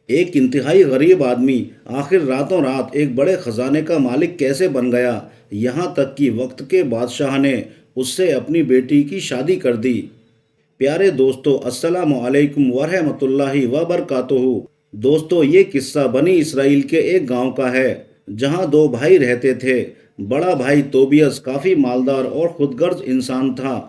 ایک انتہائی غریب آدمی آخر راتوں رات ایک بڑے خزانے کا مالک کیسے بن گیا، یہاں تک کہ وقت کے بادشاہ نے اس سے اپنی بیٹی کی شادی کر دی۔ پیارے دوستو، السلام علیکم ورحمۃ اللہ وبرکاتہ۔ دوستو، یہ قصہ بنی اسرائیل کے ایک گاؤں کا ہے جہاں دو بھائی رہتے تھے۔ بڑا بھائی توبیس کافی مالدار اور خود غرض انسان تھا،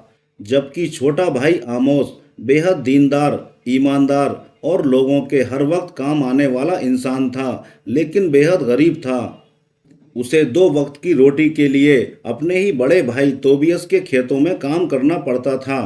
جبکہ چھوٹا بھائی آموس بے حد دیندار، ایماندار اور لوگوں کے ہر وقت کام آنے والا انسان تھا، لیکن بے حد غریب تھا۔ اسے دو وقت کی روٹی کے لیے اپنے ہی بڑے بھائی توبیس کے کھیتوں میں کام کرنا پڑتا تھا۔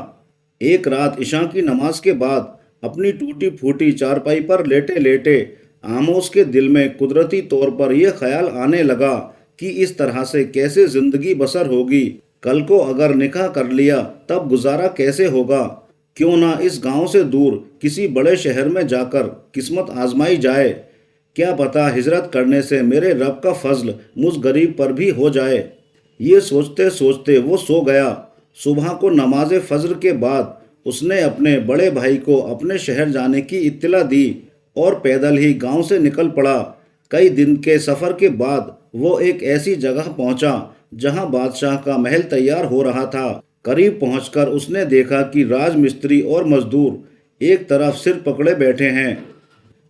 ایک رات عشاء کی نماز کے بعد اپنی ٹوٹی پھوٹی چارپائی پر لیٹے لیٹے آموس کے دل میں قدرتی طور پر یہ خیال آنے لگا کہ اس طرح سے کیسے زندگی بسر ہوگی، کل کو اگر نکاح کر لیا تب گزارا کیسے ہوگا؟ کیوں نہ اس گاؤں سے دور کسی بڑے شہر میں جا کر قسمت آزمائی جائے، کیا پتہ ہجرت کرنے سے میرے رب کا فضل مجھ غریب پر بھی ہو جائے۔ یہ سوچتے سوچتے وہ سو گیا۔ صبح کو نماز فجر کے بعد اس نے اپنے بڑے بھائی کو اپنے شہر جانے کی اطلاع دی اور پیدل ہی گاؤں سے نکل پڑا۔ کئی دن کے سفر کے بعد وہ ایک ایسی جگہ پہنچا جہاں بادشاہ کا محل تیار ہو رہا تھا۔ قریب پہنچ کر اس نے دیکھا کہ راج مستری اور مزدور ایک طرف سر پکڑے بیٹھے ہیں۔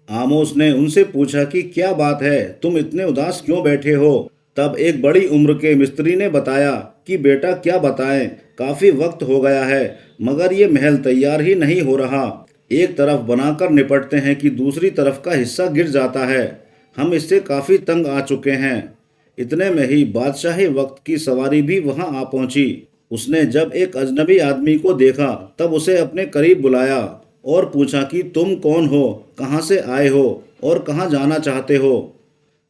آموس نے ان سے پوچھا کہ کیا بات ہے، تم اتنے اداس کیوں بیٹھے ہو؟ تب ایک بڑی عمر کے مستری نے بتایا کہ بیٹا کیا بتائیں، کافی وقت ہو گیا ہے مگر یہ محل تیار ہی نہیں ہو رہا۔ ایک طرف بنا کر نپٹتے ہیں کہ دوسری طرف کا حصہ گر جاتا ہے، ہم اس سے کافی تنگ آ چکے ہیں۔ اتنے میں ہی بادشاہی وقت کی سواری بھی وہاں آ پہنچی۔ اس نے جب ایک اجنبی آدمی کو دیکھا تب اسے اپنے قریب بلایا اور پوچھا کہ تم کون ہو، کہاں سے آئے ہو اور کہاں جانا چاہتے ہو؟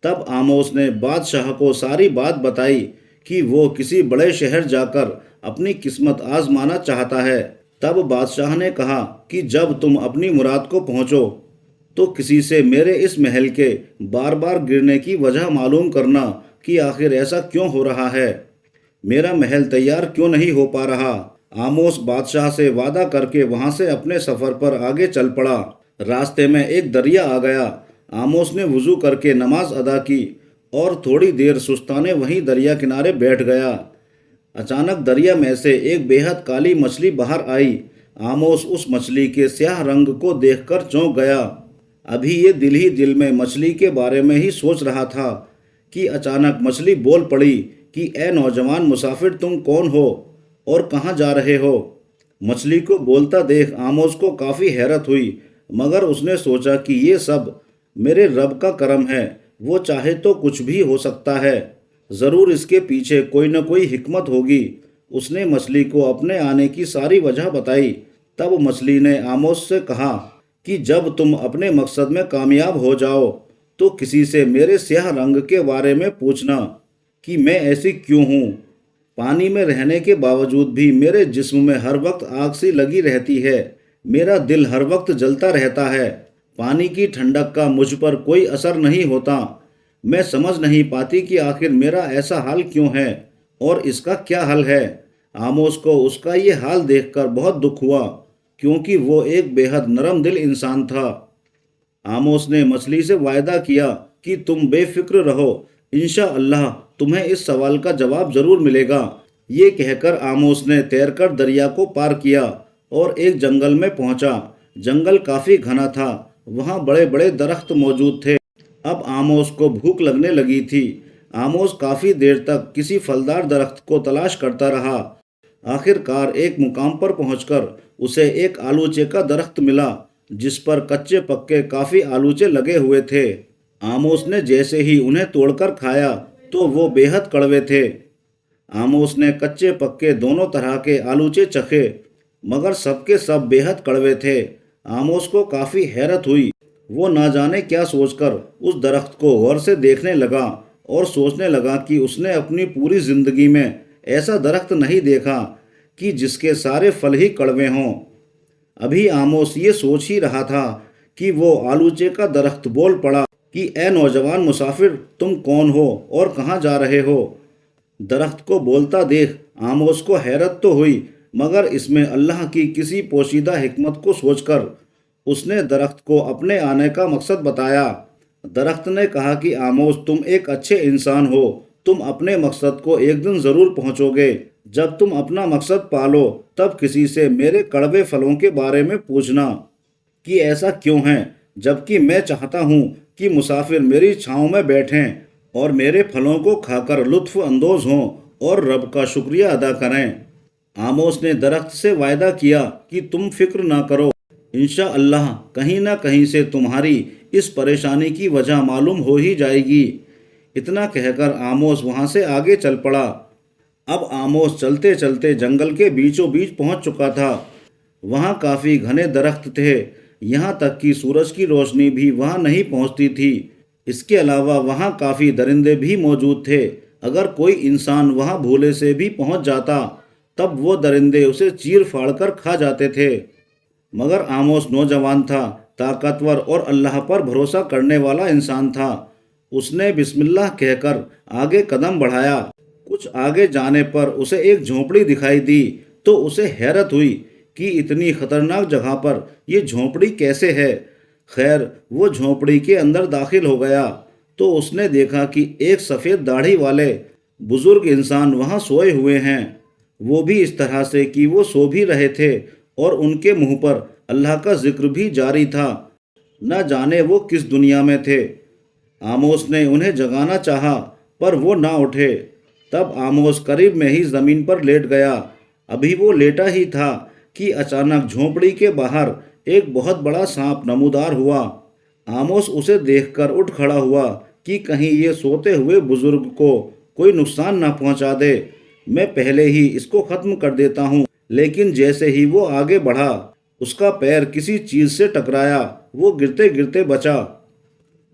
تب آموس نے بادشاہ کو ساری بات بتائی کہ وہ کسی بڑے شہر جا کر اپنی قسمت آزمانا چاہتا ہے۔ تب بادشاہ نے کہا کہ جب تم اپنی مراد کو پہنچو تو کسی سے میرے اس محل کے بار بار گرنے کی وجہ معلوم کرنا کہ آخر ایسا کیوں ہو رہا ہے، میرا محل تیار کیوں نہیں ہو پا رہا۔ آموس بادشاہ سے وعدہ کر کے وہاں سے اپنے سفر پر آگے چل پڑا۔ راستے میں ایک دریا آ گیا۔ آموس نے وضو کر کے نماز ادا کی اور تھوڑی دیر سستانے وہیں دریا کنارے بیٹھ گیا۔ اچانک دریا میں سے ایک بے حد کالی مچھلی باہر آئی۔ آموس اس مچھلی کے سیاہ رنگ کو دیکھ کر چونک گیا۔ ابھی یہ دل ہی دل میں مچھلی کے بارے میں ہی سوچ رہا تھا کہ اچانک مچھلی بول پڑی کہ اے نوجوان مسافر، تم کون ہو اور کہاں جا رہے ہو؟ مچھلی کو بولتا دیکھ آموس کو کافی حیرت ہوئی، مگر اس نے سوچا کہ یہ سب میرے رب کا کرم ہے، وہ چاہے تو کچھ بھی ہو سکتا ہے، ضرور اس کے پیچھے کوئی نہ کوئی حکمت ہوگی۔ اس نے مچھلی کو اپنے آنے کی ساری وجہ بتائی۔ تب مچھلی نے آموس سے کہا کہ جب تم اپنے مقصد میں کامیاب ہو جاؤ تو کسی سے میرے سیاہ رنگ کے بارے میں پوچھنا کہ میں ایسی کیوں ہوں۔ پانی میں رہنے کے باوجود بھی میرے جسم میں ہر وقت آگ سی لگی رہتی ہے، میرا دل ہر وقت جلتا رہتا ہے، پانی کی ٹھنڈک کا مجھ پر کوئی اثر نہیں ہوتا۔ میں سمجھ نہیں پاتی کہ آخر میرا ایسا حال کیوں ہے اور اس کا کیا حل ہے۔ آموس کو اس کا یہ حال دیکھ کر بہت دکھ ہوا، کیونکہ وہ ایک بے حد نرم دل انسان تھا۔ آموس نے مچھلی سے وعدہ کیا کہ تم بے فکر رہو، انشاءاللہ تمہیں اس سوال کا جواب ضرور ملے گا۔ یہ کہہ کر آموس نے تیر کر دریا کو پار کیا اور ایک جنگل میں پہنچا۔ جنگل کافی گھنا تھا، وہاں بڑے بڑے درخت موجود تھے۔ اب آموس کو بھوک لگنے لگی تھی۔ آموس کافی دیر تک کسی پھلدار درخت کو تلاش کرتا رہا۔ آخر کار ایک مقام پر پہنچ کر اسے ایک آلوچے کا درخت ملا جس پر کچے پکے کافی آلوچے لگے ہوئے تھے۔ آموس نے جیسے ہی انہیں توڑ کر کھایا تو وہ بے حد کڑوے تھے۔ آموس نے کچے پکے دونوں طرح کے آلوچے چکھے مگر سب کے سب بے حد کڑوے تھے۔ آموس کو کافی حیرت ہوئی۔ وہ نہ جانے کیا سوچ کر اس درخت کو غور سے دیکھنے لگا اور سوچنے لگا کہ اس نے اپنی پوری زندگی میں ایسا درخت نہیں دیکھا کہ جس کے سارے پھل ہی کڑوے ہوں۔ ابھی آموس یہ سوچ ہی رہا تھا کہ وہ آلوچے کا درخت بول پڑا کہ اے نوجوان مسافر، تم کون ہو اور کہاں جا رہے ہو؟ درخت کو بولتا دیکھ آموس کو حیرت تو ہوئی، مگر اس میں اللہ کی کسی پوشیدہ حکمت کو سوچ کر اس نے درخت کو اپنے آنے کا مقصد بتایا۔ درخت نے کہا کہ آموس، تم ایک اچھے انسان ہو، تم اپنے مقصد کو ایک دن ضرور پہنچو گے۔ جب تم اپنا مقصد پالو تب کسی سے میرے کڑوے پھلوں کے بارے میں پوچھنا کہ ایسا کیوں ہے، جبکہ میں چاہتا ہوں کہ مسافر میری چھاؤں میں بیٹھیں اور میرے پھلوں کو کھا کر لطف اندوز ہوں اور رب کا شکریہ ادا کریں۔ آموس نے درخت سے وعدہ کیا کہ تم فکر نہ کرو، انشاءاللہ کہیں نہ کہیں سے تمہاری اس پریشانی کی وجہ معلوم ہو ہی جائے گی۔ اتنا کہہ کر آموس وہاں سے آگے چل پڑا۔ اب آموس چلتے چلتے جنگل کے بیچوں بیچ پہنچ چکا تھا۔ وہاں کافی گھنے درخت تھے، یہاں تک کہ سورج کی روشنی بھی وہاں نہیں پہنچتی تھی۔ اس کے علاوہ وہاں کافی درندے بھی موجود تھے۔ اگر کوئی انسان وہاں بھولے سے بھی پہنچ جاتا تب وہ درندے اسے چیر پھاڑ کر کھا جاتے تھے۔ مگر آموس نوجوان تھا، طاقتور اور اللہ پر بھروسہ کرنے والا انسان تھا۔ اس نے بسم اللہ کہہ کر آگے قدم بڑھایا۔ کچھ آگے جانے پر اسے ایک جھونپڑی دکھائی دی تو اسے حیرت ہوئی کہ اتنی خطرناک جگہ پر یہ جھونپڑی کیسے ہے۔ خیر، وہ جھونپڑی کے اندر داخل ہو گیا تو اس نے دیکھا کہ ایک سفید داڑھی والے بزرگ انسان وہاں سوئے ہوئے ہیں، وہ بھی اس طرح سے کہ وہ سو بھی رہے تھے اور ان کے منہ پر اللہ کا ذکر بھی جاری تھا۔ نہ جانے وہ کس دنیا میں تھے۔ آموس نے انہیں جگانا چاہا پر وہ نہ اٹھے۔ تب آموس قریب میں ہی زمین پر لیٹ گیا۔ ابھی وہ لیٹا ہی تھا کہ اچانک جھونپڑی کے باہر ایک بہت بڑا سانپ نمودار ہوا۔ آموس اسے دیکھ کر اٹھ کھڑا ہوا کہ کہیں یہ سوتے ہوئے بزرگ کو کوئی نقصان نہ پہنچا دے، میں پہلے ہی اس کو ختم کر دیتا ہوں۔ لیکن جیسے ہی وہ آگے بڑھا اس کا پیر کسی چیز سے ٹکرایا، وہ گرتے گرتے بچا۔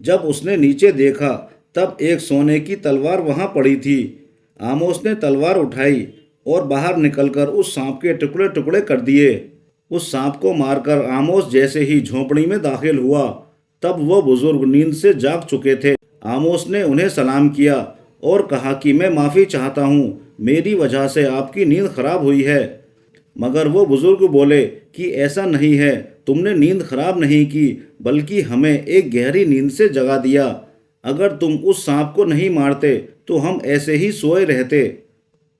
جب اس نے نیچے دیکھا تب ایک سونے کی تلوار وہاں پڑی تھی۔ آموس نے تلوار اٹھائی اور باہر نکل کر اس سانپ کے ٹکڑے ٹکڑے کر دیے۔ اس سانپ کو مار کر آموس جیسے ہی جھونپڑی میں داخل ہوا تب وہ بزرگ نیند سے جاگ چکے تھے۔ آموس نے انہیں سلام کیا اور کہا کہ میں معافی چاہتا ہوں، میری وجہ سے آپ کی نیند خراب ہوئی ہے۔ مگر وہ بزرگ بولے کہ ایسا نہیں ہے، تم نے نیند خراب نہیں کی بلکہ ہمیں ایک گہری نیند سے جگا دیا۔ اگر تم اس سانپ کو نہیں مارتے تو ہم ایسے ہی سوئے رہتے۔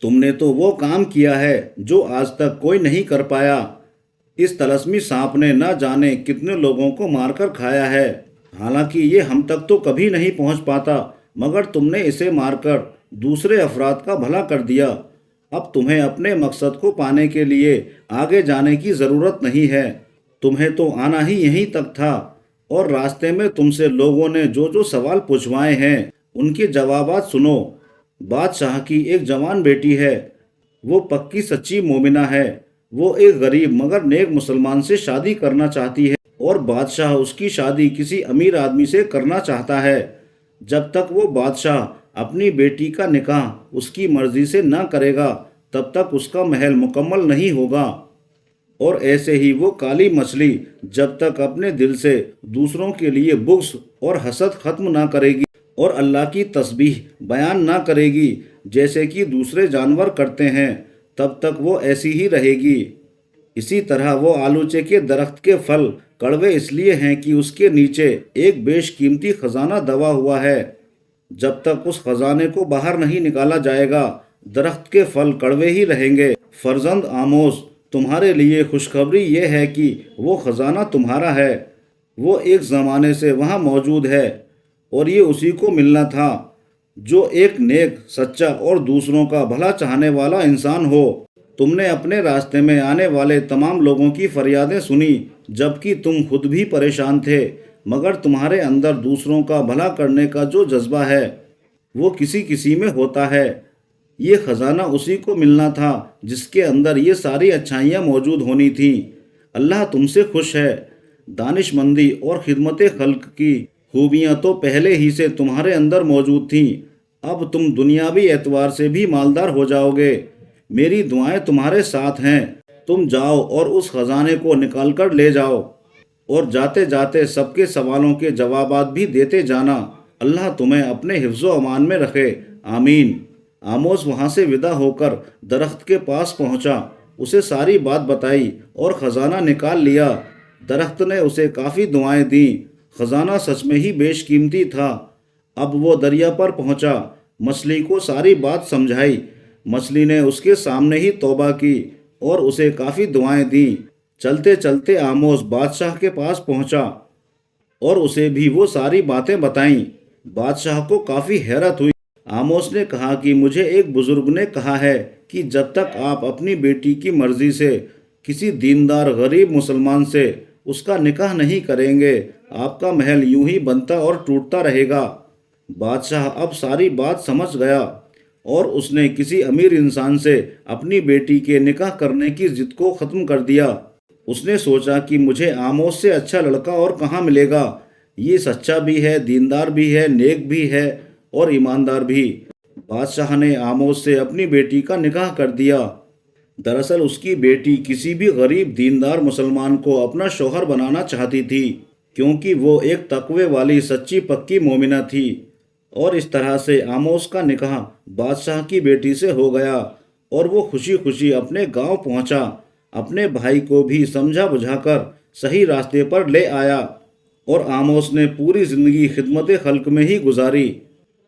تم نے تو وہ کام کیا ہے جو آج تک کوئی نہیں کر پایا۔ اس طلسمی سانپ نے نہ جانے کتنے لوگوں کو مار کر کھایا ہے، حالانکہ یہ ہم تک تو کبھی نہیں پہنچ پاتا، مگر تم نے اسے مار کر دوسرے افراد کا بھلا کر دیا۔ اب تمہیں اپنے مقصد کو پانے کے لیے آگے جانے کی ضرورت نہیں ہے، تمہیں تو آنا ہی یہیں تک تھا۔ اور راستے میں تم سے لوگوں نے جو جو سوال پوچھوائے ہیں ان کے جوابات سنو۔ بادشاہ کی ایک جوان بیٹی ہے، وہ پکی سچی مومنہ ہے۔ وہ ایک غریب مگر نیک مسلمان سے شادی کرنا چاہتی ہے اور بادشاہ اس کی شادی کسی امیر آدمی سے کرنا چاہتا ہے۔ جب تک وہ بادشاہ اپنی بیٹی کا نکاح اس کی مرضی سے نہ کرے گا تب تک اس کا محل مکمل نہیں ہوگا۔ اور ایسے ہی وہ کالی مچھلی جب تک اپنے دل سے دوسروں کے لیے بغض اور حسد ختم نہ کرے گی اور اللہ کی تسبیح بیان نہ کرے گی جیسے کہ دوسرے جانور کرتے ہیں تب تک وہ ایسی ہی رہے گی۔ اسی طرح وہ آلوچے کے درخت کے پھل کڑوے اس لیے ہیں کہ اس کے نیچے ایک بیش قیمتی خزانہ دبا ہوا ہے۔ جب تک اس خزانے کو باہر نہیں نکالا جائے گا درخت کے پھل کڑوے ہی رہیں گے۔ فرزند آموس، تمہارے لیے خوشخبری یہ ہے کہ وہ خزانہ تمہارا ہے، وہ ایک زمانے سے وہاں موجود ہے اور یہ اسی کو ملنا تھا جو ایک نیک، سچا اور دوسروں کا بھلا چاہنے والا انسان ہو۔ تم نے اپنے راستے میں آنے والے تمام لوگوں کی فریادیں سنی جبکہ تم خود بھی پریشان تھے، مگر تمہارے اندر دوسروں کا بھلا کرنے کا جو جذبہ ہے وہ کسی کسی میں ہوتا ہے۔ یہ خزانہ اسی کو ملنا تھا جس کے اندر یہ ساری اچھائیاں موجود ہونی تھیں۔ اللہ تم سے خوش ہے۔ دانش مندی اور خدمت خلق کی خوبیاں تو پہلے ہی سے تمہارے اندر موجود تھیں، اب تم دنیاوی اعتبار سے بھی مالدار ہو جاؤ گے۔ میری دعائیں تمہارے ساتھ ہیں، تم جاؤ اور اس خزانے کو نکال کر لے جاؤ اور جاتے جاتے سب کے سوالوں کے جوابات بھی دیتے جانا۔ اللہ تمہیں اپنے حفظ و امان میں رکھے، آمین۔ آموس وہاں سے ودا ہو کر درخت کے پاس پہنچا، اسے ساری بات بتائی اور خزانہ نکال لیا۔ درخت نے اسے کافی دعائیں دیں۔ خزانہ سچ میں ہی بیش قیمتی تھا۔ اب وہ دریا پر پہنچا، مچھلی کو ساری بات سمجھائی۔ مچھلی نے اس کے سامنے ہی توبہ کی اور اسے کافی دعائیں دیں۔ چلتے چلتے آموس بادشاہ کے پاس پہنچا اور اسے بھی وہ ساری باتیں بتائیں۔ بادشاہ کو کافی حیرت ہوئی۔ آموس نے کہا کہ مجھے ایک بزرگ نے کہا ہے کہ جب تک آپ اپنی بیٹی کی مرضی سے کسی دیندار غریب مسلمان سے اس کا نکاح نہیں کریں گے، آپ کا محل یوں ہی بنتا اور ٹوٹتا رہے گا۔ بادشاہ اب ساری بات سمجھ گیا اور اس نے کسی امیر انسان سے اپنی بیٹی کے نکاح کرنے کی ضد کو ختم کر دیا۔ اس نے سوچا کہ مجھے آموس سے اچھا لڑکا اور کہاں ملے گا۔ یہ سچا بھی ہے، دیندار بھی ہے، نیک بھی ہے اور ایماندار بھی۔ بادشاہ نے آموس سے اپنی بیٹی کا نکاح کر دیا۔ دراصل اس کی بیٹی کسی بھی غریب دیندار مسلمان کو اپنا شوہر بنانا چاہتی تھی، کیونکہ وہ ایک تقوی والی سچی پکی مومنہ تھی۔ اور اس طرح سے آموس کا نکاح بادشاہ کی بیٹی سے ہو گیا اور وہ خوشی خوشی اپنے گاؤں پہنچا۔ اپنے بھائی کو بھی سمجھا بجھا کر صحیح راستے پر لے آیا اور آموس نے پوری زندگی خدمت خلق میں ہی گزاری۔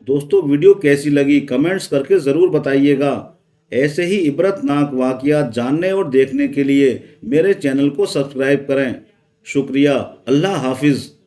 دوستو، ویڈیو کیسی لگی کمنٹس کر کے ضرور بتائیے گا۔ ایسے ہی عبرت ناک واقعات جاننے اور دیکھنے کے لیے میرے چینل کو سبسکرائب کریں۔ شکریہ۔ اللہ حافظ۔